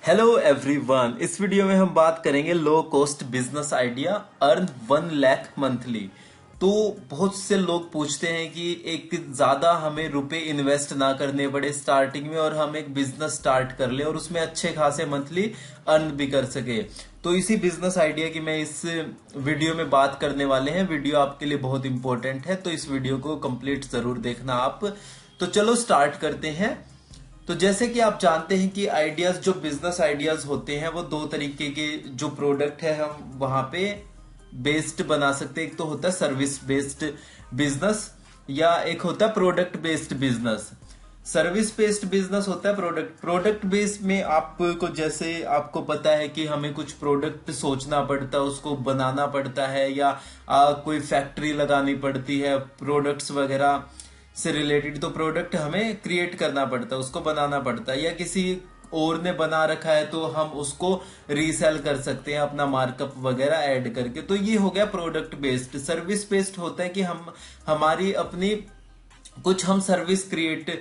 Hello everyone, इस video में हम बात करेंगे low cost business idea earn 1 lakh monthly. तो बहुत से लोग पूछते हैं कि एक ज्यादा हमें रुपए इन्वेस्ट ना करने पड़े स्टार्टिंग में और हम एक बिजनेस स्टार्ट कर ले और उसमें अच्छे खासे मंथली अर्न भी कर सके। तो इसी बिजनेस आइडिया की मैं इस वीडियो में बात करने वाले हैं। वीडियो आपके लिए बहुत इंपॉर्टेंट है, तो इस वीडियो को कंप्लीट जरूर देखना आप। तो चलो स्टार्ट करते हैं। तो जैसे कि आप जानते हैं कि आइडियाज, जो बिजनेस आइडियाज होते हैं, वो दो तरीके के जो प्रोडक्ट है हम वहां पे बेस्ड बना सकते हैं। एक तो होता है सर्विस बेस्ड बिजनेस या एक होता है product based business. Service based business होता है प्रोडक्ट बेस्ड में आपको, जैसे आपको पता है कि हमें कुछ प्रोडक्ट सोचना पड़ता है, उसको बनाना पड़ता है या कोई फैक्ट्री लगानी पड़ती है प्रोडक्ट्स वगैरह से रिलेटेड। तो प्रोडक्ट हमें क्रिएट करना पड़ता है, उसको बनाना पड़ता है, या किसी और ने बना रखा है तो हम उसको रीसेल कर सकते हैं अपना मार्कअप वगैरह ऐड करके। तो ये हो गया प्रोडक्ट बेस्ड। सर्विस बेस्ड होता है कि हम हमारी अपनी कुछ हम सर्विस क्रिएट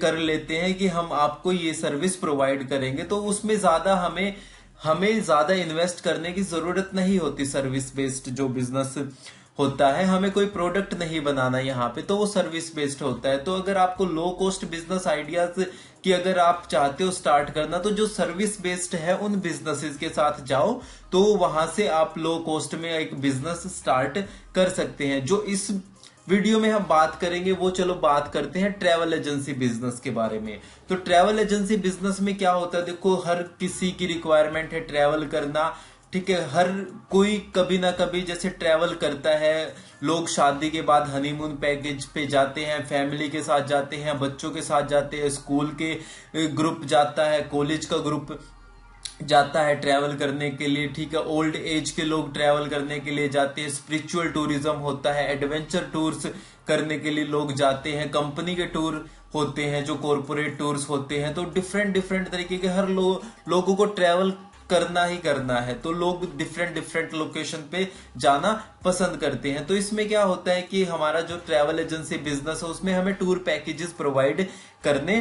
कर लेते हैं कि हम आपको ये सर्विस प्रोवाइड करेंगे। तो उसमें ज्यादा हमें ज्यादा इन्वेस्ट करने की जरूरत नहीं होती। सर्विस बेस्ड जो बिजनेस होता है, हमें कोई प्रोडक्ट नहीं बनाना यहाँ पे, तो वो सर्विस बेस्ड होता है। तो अगर आपको लो कॉस्ट बिजनेस आइडियाज की अगर आप चाहते हो स्टार्ट करना, तो जो सर्विस बेस्ड है उन बिजनेसेस के साथ जाओ, तो वहां से आप लो कॉस्ट में एक बिजनेस स्टार्ट कर सकते हैं। जो इस वीडियो में हम बात करेंगे वो, चलो बात करते हैं ट्रैवल एजेंसी बिजनेस के बारे में। तो ट्रैवल एजेंसी बिजनेस में क्या होता है, देखो हर किसी की रिक्वायरमेंट है ट्रैवल करना, ठीक है। हर कोई कभी ना कभी जैसे ट्रैवल करता है। लोग शादी के बाद हनीमून पैकेज पे जाते हैं, फैमिली के साथ जाते हैं, बच्चों के साथ जाते हैं, स्कूल के ग्रुप जाता है, कॉलेज का ग्रुप जाता है ट्रैवल करने के लिए, ठीक है। ओल्ड एज के लोग ट्रैवल करने के लिए जाते हैं। स्पिरिचुअल टूरिज्म होता है, एडवेंचर टूर्स करने के लिए लोग जाते हैं। कंपनी के टूर होते हैं जो कॉरपोरेट टूर्स होते हैं। तो डिफरेंट तरीके के हर लोगों को ट्रैवल करना ही करना है, तो लोग डिफरेंट लोकेशन पे जाना पसंद करते हैं। तो इसमें क्या होता है कि हमारा जो ट्रैवल एजेंसी बिजनेस है उसमें हमें टूर पैकेजेस प्रोवाइड करने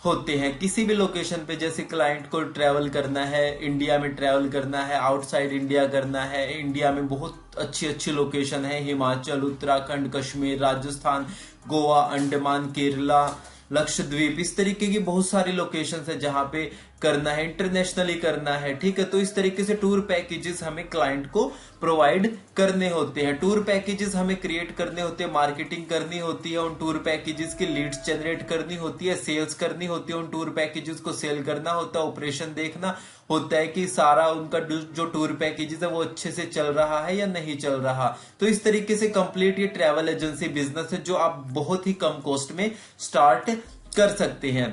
होते हैं किसी भी लोकेशन पे। जैसे क्लाइंट को ट्रैवल करना है, इंडिया में ट्रैवल करना है, आउटसाइड इंडिया करना है। इंडिया में बहुत अच्छी लोकेशन है, हिमाचल, उत्तराखंड, कश्मीर, राजस्थान, गोवा, अंडमान, केरला, लक्षद्वीप, इस तरीके की बहुत सारी लोकेशंस है जहां पे करना है, इंटरनेशनली करना है, ठीक है। तो इस तरीके से टूर पैकेजेस हमें क्लाइंट को प्रोवाइड करने होते हैं। टूर पैकेजेस हमें क्रिएट करने होते हैं, मार्केटिंग करनी होती है उन टूर पैकेजेस की, लीड्स जनरेट करनी होती है, सेल्स करनी होती है, उन टूर पैकेजेस को सेल करना होता है, ऑपरेशन देखना होता है कि सारा उनका जो टूर पैकेजेस है वो अच्छे से चल रहा है या नहीं चल रहा। तो इस तरीके से कंप्लीट ये ट्रैवल एजेंसी बिजनेस है जो आप बहुत ही कम कॉस्ट में स्टार्ट कर सकते हैं।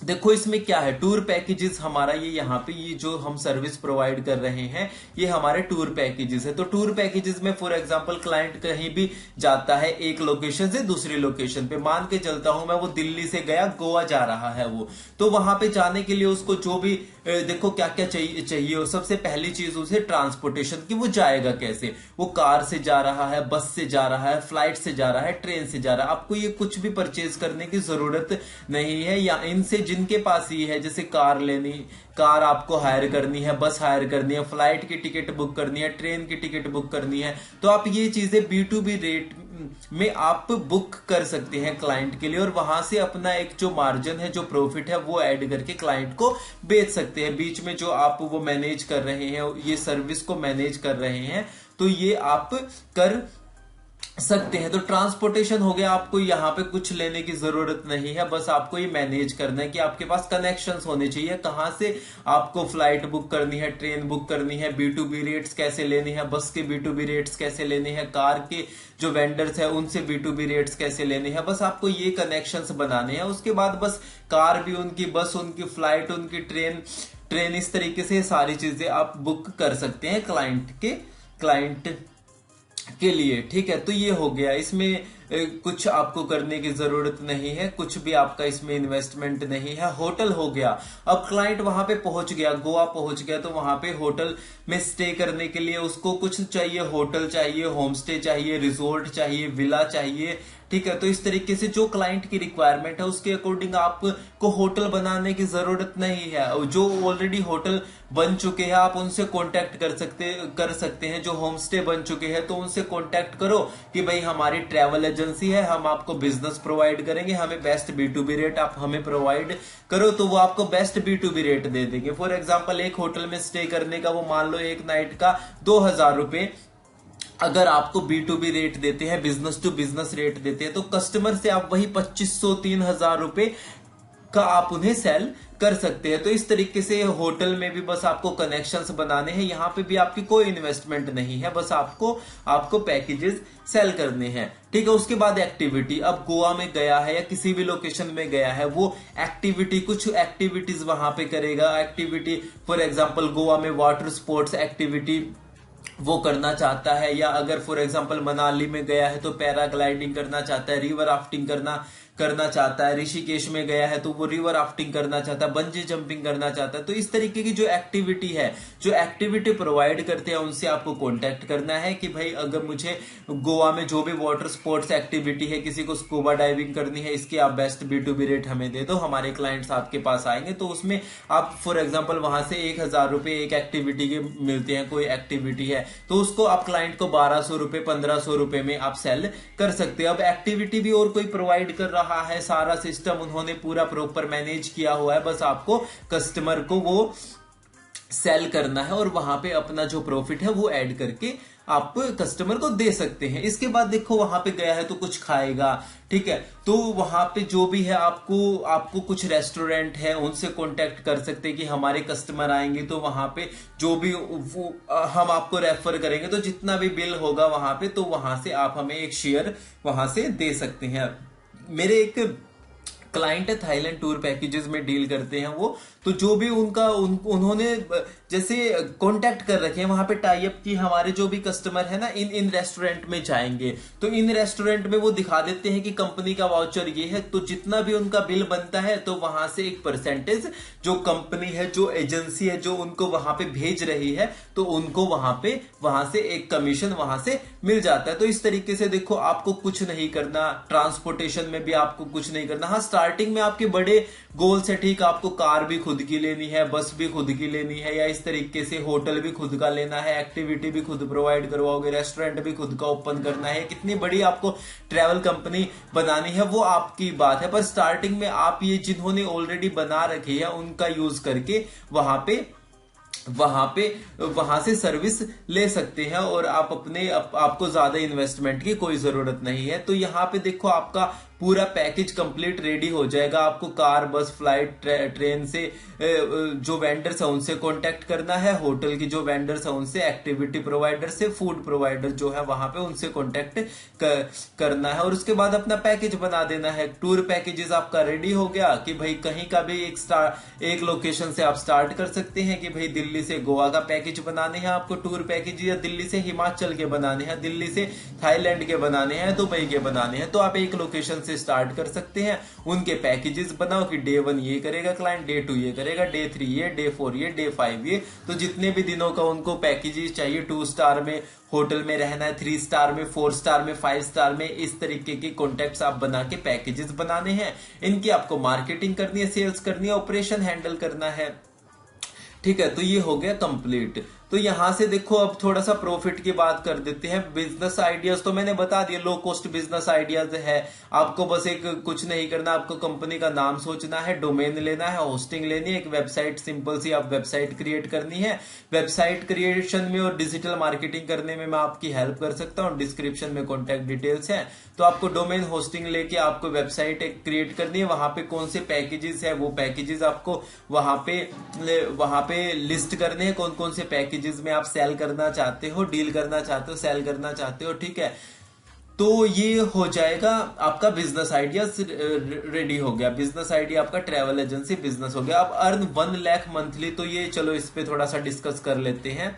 देखो इसमें क्या है, टूर पैकेजेस हमारा ये यहाँ पे ये जो हम सर्विस प्रोवाइड कर रहे हैं ये हमारे टूर पैकेजेस है। तो टूर पैकेजेस में फॉर एग्जांपल क्लाइंट कहीं भी जाता है एक लोकेशन से दूसरी लोकेशन पे, मान के चलता हूं मैं वो दिल्ली से गया गोवा जा रहा है वो, तो वहां पे जाने के लिए उसको जो भी देखो क्या क्या चाहिए सबसे पहली चीज उसे ट्रांसपोर्टेशन की, वो जाएगा कैसे, वो कार से जा रहा है, बस से जा रहा है, फ्लाइट से जा रहा है, ट्रेन से जा रहा है। आपको ये कुछ भी परचेज करने की जरूरत नहीं है। या इनसे जिनके पास ये है, जैसे कार आपको हायर करनी है, बस हायर करनी है, फ्लाइट की टिकट बुक करनी है, ट्रेन की टिकट बुक करनी है, तो आप ये चीजें B2B रेट में आप बुक कर सकते हैं क्लाइंट के लिए, और वहां से अपना एक जो मार्जिन है, जो प्रॉफिट है, वो ऐड करके क्लाइंट को बेच सकते हैं। बीच में जो आप वो मैनेज कर रहे हैं, ये सर्विस को मैनेज कर रहे हैं, तो ये आप कर सकते हैं। तो ट्रांसपोर्टेशन हो गया, आपको यहाँ पे कुछ लेने की जरूरत नहीं है, बस आपको ये मैनेज करना है कि आपके पास कनेक्शंस होने चाहिए, कहां से आपको फ्लाइट बुक करनी है, ट्रेन बुक करनी है, B2B रेट्स कैसे लेनी है, बस के B2B रेट्स कैसे लेने हैं, कार के जो वेंडर्स है उनसे B2B रेट्स कैसे लेने हैं, बस आपको ये कनेक्शंस बनाने हैं। उसके बाद बस कार भी उनकी, बस उनकी, फ्लाइट उनकी, ट्रेन इस तरीके से सारी चीजें आप बुक कर सकते हैं क्लाइंट के लिए, ठीक है। तो ये हो गया, इसमें कुछ आपको करने की जरूरत नहीं है, कुछ भी आपका इसमें इन्वेस्टमेंट नहीं है। होटल हो गया, अब क्लाइंट वहां पे पहुंच गया, गोवा पहुंच गया, तो वहां पे होटल में स्टे करने के लिए उसको कुछ चाहिए, होटल चाहिए, होम स्टे चाहिए, रिजोर्ट चाहिए, विला चाहिए, ठीक है। तो इस तरीके से जो क्लाइंट की रिक्वायरमेंट है उसके अकॉर्डिंग आपको होटल बनाने की जरूरत नहीं है। जो ऑलरेडी होटल बन चुके हैं आप उनसे कांटेक्ट कर सकते हैं। जो होम स्टे बन चुके हैं तो उनसे कांटेक्ट करो कि भाई हमारी ट्रैवल एजेंसी है, हम आपको बिजनेस प्रोवाइड करेंगे, हमें बेस्ट B2B रेट आप हमें प्रोवाइड करो, तो वो आपको बेस्ट B2B रेट दे देंगे। फॉर एग्जांपल एक होटल में स्टे करने का वो मान लो एक नाइट का 2,000 रुपए अगर आपको B2B रेट देते हैं, बिजनेस टू बिजनेस रेट देते हैं, तो कस्टमर से आप वही 2,500-3,000 रुपए का आप उन्हें सेल कर सकते हैं। तो इस तरीके से होटल में भी बस आपको कनेक्शंस बनाने हैं, यहां पे भी आपकी कोई इन्वेस्टमेंट नहीं है, बस आपको पैकेजेस सेल करने हैं, ठीक है। उसके बाद एक्टिविटी, अब गोवा में गया है या किसी भी लोकेशन में गया है, वो एक्टिविटी कुछ एक्टिविटीज वहां पे करेगा। एक्टिविटी फॉर एग्जांपल गोवा में वाटर स्पोर्ट्स एक्टिविटी वो करना चाहता है, या अगर फॉर एग्जांपल मनाली में गया है तो पैराग्लाइडिंग करना चाहता है, रिवर राफ्टिंग करना चाहता है। ऋषिकेश में गया है तो वो रिवर राफ्टिंग करना चाहता है, बंजी जंपिंग करना चाहता है। तो इस तरीके की जो एक्टिविटी है, जो एक्टिविटी प्रोवाइड करते हैं, उनसे आपको कांटेक्ट करना है कि भाई अगर मुझे गोवा में जो भी वाटर स्पोर्ट्स एक्टिविटी है, किसी को स्कूबा डाइविंग करनी है, इसके आप बेस्ट B2B रेट हमें दे दो, हमारे क्लाइंट्स आपके पास आएंगे। तो उसमें आप फॉर एग्जाम्पल वहां से 1,000 रुपए एक एक्टिविटी के मिलते हैं, कोई एक्टिविटी है तो उसको आप क्लाइंट को 1,200 रुपए 1,500 रुपए में आप सेल कर सकते हैं। अब एक्टिविटी भी और कोई प्रोवाइड कर रहा है, सारा सिस्टम उन्होंने पूरा प्रॉपर मैनेज किया हुआ है, बस आपको कस्टमर को वो सेल करना है और वहां पे अपना जो प्रॉफिट है वो ऐड करके आप कस्टमर को दे सकते हैं। इसके बाद देखो वहां पे गया है तो कुछ खाएगा, ठीक है, तो वहां पे जो भी है आपको कुछ रेस्टोरेंट है उनसे कांटेक्ट कर सकते हैं कि हमारे कस्टमर आएंगे तो वहां पे जो भी वो हम आपको रेफर करेंगे, तो जितना भी बिल होगा वहां पे, तो वहां से आप हमें एक शेयर वहां से दे सकते हैं। मेरे एक क्लाइंट है, थाईलैंड टूर पैकेजेस में डील करते हैं वो, तो जो भी उन्होंने जैसे कांटेक्ट कर रखे हैं वहां पे टाई अप की, हमारे जो भी कस्टमर है ना इन रेस्टोरेंट में जाएंगे तो इन रेस्टोरेंट में वो दिखा देते हैं कि कंपनी का वाउचर ये है, तो जितना भी उनका बिल बनता है तो वहां से एक परसेंटेज जो कंपनी है, जो एजेंसी है, जो उनको वहां पे भेज रही है, तो उनको वहां से एक कमीशन वहां से मिल जाता है। तो इस तरीके से देखो आपको कुछ नहीं करना, ट्रांसपोर्टेशन में भी आपको कुछ नहीं करना। हाँ, स्टार्टिंग में आपके बड़े गोल्स है, ठीक, आपको कार भी खुद की लेनी है, बस भी खुद की लेनी है, या इस तरीके से होटल भी खुद का लेना है, एक्टिविटी भी खुद प्रोवाइड करवाओगे, रेस्टोरेंट भी खुद का ओपन करना है, कितनी बड़ी आपको ट्रैवल कंपनी बनानी है वो आपकी बात है। पर स्टार्टिंग में आप ये जिन्होंने ऑलरेडी बना रखी है उनका यूज करके वहां से सर्विस ले सकते हैं और आपको ज्यादा इन्वेस्टमेंट की कोई जरूरत नहीं है। तो यहाँ पे देखो आपका पूरा पैकेज कंप्लीट रेडी हो जाएगा। आपको कार, बस, फ्लाइट, ट्रेन से जो वेंडर्स है उनसे कांटेक्ट करना है, होटल की जो वेंडर्स है उनसे, एक्टिविटी प्रोवाइडर से, फूड प्रोवाइडर जो है वहां पे उनसे कांटेक्ट करना है और उसके बाद अपना पैकेज बना देना है। टूर पैकेजेस आपका रेडी हो गया कि भाई कहीं का भी एक लोकेशन से आप स्टार्ट कर सकते हैं कि भाई दिल्ली से गोवा का पैकेज बनाने हैं आपको टूर पैकेज, या दिल्ली से हिमाचल के बनाने हैं, दिल्ली से थाईलैंड के बनाने हैं, दुबई के बनाने हैं, तो आप एक लोकेशन से स्टार्ट कर सकते हैं। उनके पैकेजेस बनाओ कि डे 1 ये करेगा क्लाइंट, डे 2 ये करेगा, डे 3 ये, डे 4 ये, डे 5 ये, तो जितने भी दिनों का उनको पैकेजेस चाहिए, 2 स्टार में होटल में रहना है, 3 स्टार में, 4 स्टार में, 5 स्टार में, इस तरीके के कॉन्टेक्ट्स आप बना के पैकेजेस बनाने हैं। इनकी आपको मार्केटिंग करनी है, सेल्स करनी है, ऑपरेशन हैंडल करना है, ठीक है। तो ये हो गया कंप्लीट। तो यहां से देखो अब थोड़ा सा प्रॉफिट की बात कर देते हैं। बिजनेस आइडियाज तो मैंने बता दिया, लो कॉस्ट बिजनेस आइडियाज है। आपको बस एक कुछ नहीं करना, आपको कंपनी का नाम सोचना है, डोमेन लेना है, होस्टिंग लेनी है, एक वेबसाइट, सिंपल सी आप वेबसाइट क्रिएट करनी है। वेबसाइट क्रिएशन में और डिजिटल मार्केटिंग करने में मैं आपकी हेल्प कर सकता हूँ, डिस्क्रिप्शन में कॉन्टेक्ट डिटेल्स है। तो आपको डोमेन होस्टिंग लेके आपको वेबसाइट एक क्रिएट करनी है, वहां पे कौन से पैकेजेस है वो पैकेजेस आपको वहां पे लिस्ट करने हैं, कौन कौन से पैकेजेस में आप सेल करना चाहते हो, डील करना चाहते हो, सेल करना चाहते हो, ठीक है। तो ये हो जाएगा आपका बिजनेस आइडिया रेडी हो गया। बिजनेस आइडिया आपका ट्रैवल एजेंसी बिजनेस हो गया। अब अर्न 1 लाख मंथली, तो ये चलो इस पे थोड़ा सा डिस्कस कर लेते हैं।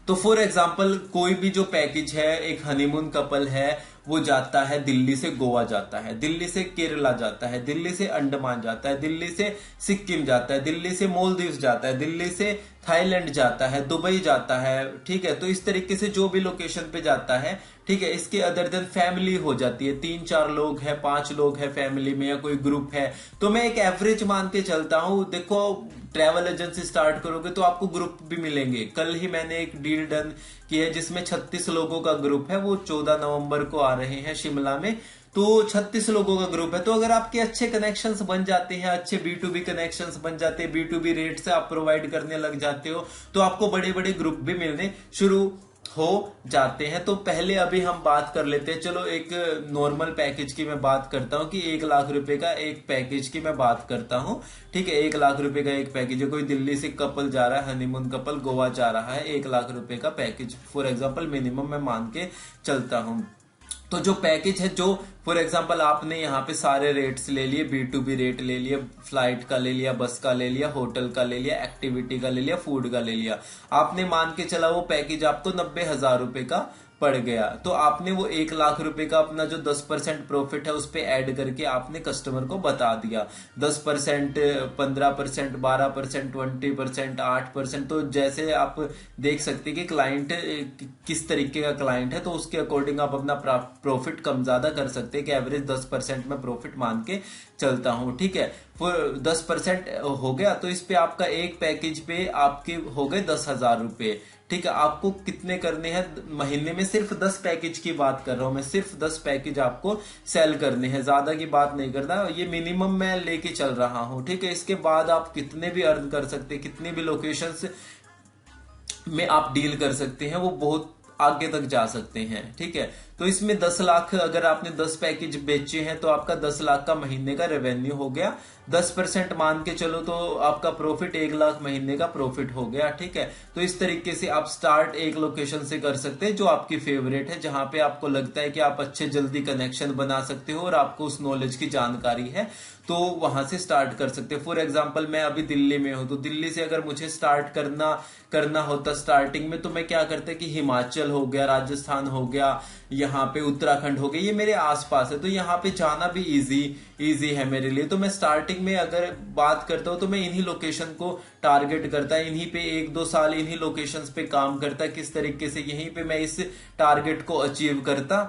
तो फॉर एग्जाम्पल कोई भी जो पैकेज है, एक हनीमून कपल है, वो जाता है दिल्ली से गोवा जाता है, दिल्ली से केरला जाता है, दिल्ली से अंडमान जाता है, दिल्ली से सिक्किम जाता है, दिल्ली से मालदीव्स जाता है, दिल्ली से थाईलैंड जाता है, दुबई जाता है, ठीक है। तो इस तरीके से जो भी लोकेशन पे जाता है, ठीक है। इसके अदर देन फैमिली हो जाती है, 3-4 लोग है, 5 लोग है फैमिली में, या कोई ग्रुप है, तो मैं एक एवरेज मान के चलता हूं। देखो ट्रैवल एजेंसी स्टार्ट करोगे तो आपको ग्रुप भी मिलेंगे। कल ही मैंने एक डील डन की है जिसमें 36 लोगों का ग्रुप है, वो 14 नवंबर को आ रहे हैं शिमला में। तो 36 लोगों का ग्रुप है। तो अगर आपके अच्छे कनेक्शंस बन जाते हैं, अच्छे B2B कनेक्शंस बन जाते हैं, B2B रेट से आप प्रोवाइड करने लग जाते हो, तो आपको बड़े बड़े ग्रुप भी मिलने शुरू हो जाते हैं। तो पहले अभी हम बात कर लेते हैं, चलो एक नॉर्मल पैकेज की मैं बात करता हूं कि 1 लाख रुपए का एक पैकेज की मैं बात करता हूं। ठीक है, 1 लाख रुपए का एक पैकेज है। कोई दिल्ली से कपल जा रहा है, हनीमून कपल गोवा जा रहा है, 1 लाख रुपए का पैकेज फॉर एग्जाम्पल मिनिमम मैं मान के चलता हूं। तो जो पैकेज है, जो फॉर एग्जांपल आपने यहाँ पे सारे रेट्स ले लिए, B2B रेट ले लिए, फ्लाइट का ले लिया, बस का ले लिया, होटल का ले लिया, एक्टिविटी का ले लिया, फूड का ले लिया, आपने मान के चला वो पैकेज आपको 90,000 रुपए का पड़ गया। तो आपने वो 1 लाख रुपए का अपना जो 10% प्रॉफिट है उस पे ऐड करके आपने कस्टमर को बता दिया। 10%, 15%, 12%, 20%, 8%। तो जैसे आप देख सकते हैं कि क्लाइंट किस तरीके का क्लाइंट है, तो उसके अकॉर्डिंग आप अपना प्रॉफिट कम ज्यादा कर सकते हैं कि एवरेज 10% में प्रॉफिट मान के चलता हूं। ठीक है, 10% हो गया, तो इस पे आपका एक पैकेज पे आपके हो गए 10,000 रुपए। ठीक है, आपको कितने करने हैं महीने में? सिर्फ 10 पैकेज की बात कर रहा हूं मैं, सिर्फ 10 पैकेज आपको सेल करने हैं, ज्यादा की बात नहीं करना, ये मिनिमम मैं लेके चल रहा हूं। ठीक है, इसके बाद आप कितने भी अर्न कर सकते हैं, कितनी भी लोकेशंस में आप डील कर सकते हैं, वो बहुत आगे तक जा सकते हैं। ठीक है, तो इसमें 10 लाख अगर आपने 10 पैकेज बेचे हैं तो आपका 10 लाख का महीने का रेवेन्यू हो गया। 10% मान के चलो तो आपका प्रॉफिट 1 लाख महीने का प्रॉफिट हो गया। ठीक है, तो इस तरीके से आप स्टार्ट एक लोकेशन से कर सकते हैं जो आपकी फेवरेट है, जहां पे आपको लगता है कि आप अच्छे जल्दी कनेक्शन बना सकते हो और आपको उस नॉलेज की जानकारी है, तो वहां से स्टार्ट कर सकते हैं। फॉर एग्जाम्पल मैं अभी दिल्ली में हूं, तो दिल्ली से अगर मुझे स्टार्ट करना होता स्टार्टिंग में, तो मैं क्या करता कि हिमाचल हो गया, राजस्थान हो गया, यहाँ पे उत्तराखंड हो गया, ये मेरे आसपास है, तो यहाँ पे जाना भी इजी है मेरे लिए। तो मैं स्टार्टिंग में अगर बात करता हूँ तो मैं इन्हीं लोकेशन को टारगेट करता है, इन्हीं पे 1-2 साल इन्हीं लोकेशंस पे काम करता, किस तरीके से यहीं पे मैं इस टारगेट को अचीव करता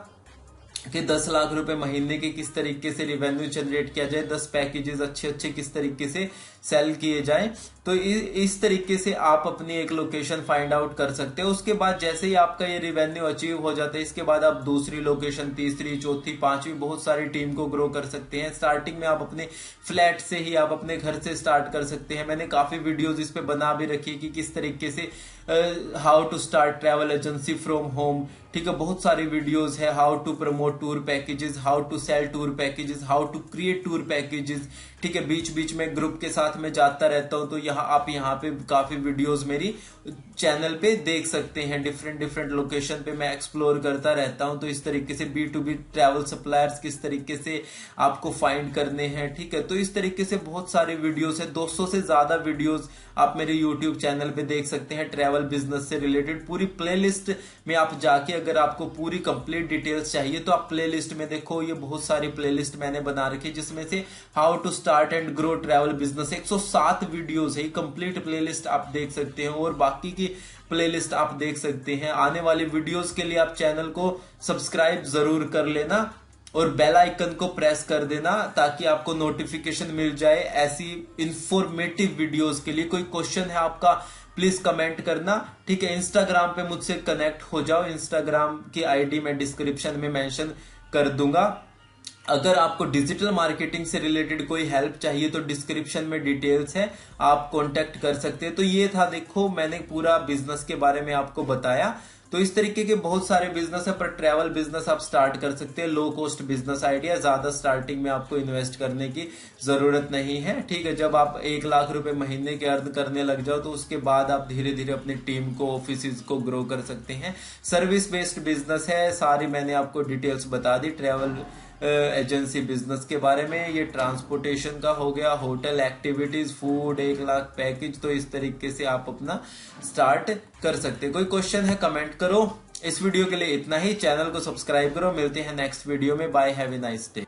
कि 10 लाख रुपए महीने के किस तरीके से रिवेन्यू जनरेट किया जाए, 10 पैकेजेस अच्छे किस तरीके से सेल किए जाए। तो इस तरीके से आप अपनी एक लोकेशन फाइंड आउट कर सकते हो। उसके बाद जैसे ही आपका ये रिवेन्यू अचीव हो जाता है, इसके बाद आप दूसरी लोकेशन, तीसरी, चौथी, पांचवी, बहुत सारी टीम को ग्रो कर सकते हैं। स्टार्टिंग में आप अपने फ्लैट से ही, आप अपने घर से स्टार्ट कर सकते हैं। मैंने काफी वीडियोज इस पे बना भी रखी है कि किस तरीके से how to start travel agency from home. ठीक है, बहुत सारी वीडियोस है, how to promote tour packages, how to sell tour packages, how to create tour packages. ठीक है, बीच बीच में ग्रुप के साथ में जाता रहता हूं, तो आप यहाँ पे काफी वीडियोस मेरी चैनल पे देख सकते हैं। डिफरेंट लोकेशन पे मैं एक्सप्लोर करता रहता हूं। तो इस तरीके से B2B ट्रैवल सप्लायर्स किस तरीके से आपको फाइंड करने हैं। ठीक है, तो इस तरीके से बहुत सारे वीडियोस है, 200 से ज्यादा वीडियोस आप मेरे YouTube चैनल पे देख सकते हैं ट्रैवल बिजनेस से रिलेटेड। पूरी प्लेलिस्ट में आप जाके, अगर आपको पूरी कंप्लीट डिटेल्स चाहिए तो आप प्लेलिस्ट में देखो, ये बहुत सारी प्लेलिस्ट मैंने बना रखी, जिसमें से how to start and grow travel business 107 videos है, कंप्लीट प्लेलिस्ट आप देख सकते हैं, और बाकी की प्लेलिस्ट आप देख सकते हैं। आने वाली वीडियोस के लिए आप चैनल को सब्सक्राइब जरूर कर लेना और बेल आइकन को प्रेस कर देना, ताकि आपको नोटिफिकेशन मिल जाए ऐसी इंफॉर्मेटिव वीडियोस के लिए। कोई क्वेश्चन है आपका, प्लीज कमेंट करना। ठीक है, इंस्टाग्राम पे मुझसे कनेक्ट हो जाओ, इंस्टाग्राम की आईडी मैं डिस्क्रिप्शन में मेंशन कर दूंगा। अगर आपको डिजिटल मार्केटिंग से रिलेटेड कोई हेल्प चाहिए तो डिस्क्रिप्शन में डिटेल्स है, आप कांटेक्ट कर सकते हैं। तो ये था, देखो मैंने पूरा बिजनेस के बारे में आपको बताया। तो इस तरीके के बहुत सारे बिजनेस है, पर ट्रैवल बिजनेस आप स्टार्ट कर सकते हैं। लो कॉस्ट बिजनेस आइडिया, ज्यादा स्टार्टिंग में आपको इन्वेस्ट करने की जरूरत नहीं है। ठीक है, जब आप 1 लाख रुपए महीने के अर्न करने लग जाओ तो उसके बाद आप धीरे धीरे अपनी टीम को, ऑफिस को ग्रो कर सकते हैं। सर्विस बेस्ड बिजनेस है, सारी मैंने आपको डिटेल्स बता दी ट्रैवल एजेंसी बिजनेस के बारे में। ये ट्रांसपोर्टेशन का हो गया, hotel, activities, food, 1 lakh package. तो इस तरीके से आप अपना स्टार्ट कर सकते हैं। कोई क्वेश्चन है कमेंट करो। इस वीडियो के लिए इतना ही, चैनल को सब्सक्राइब करो। मिलते हैं नेक्स्ट वीडियो में। Bye, have a nice day.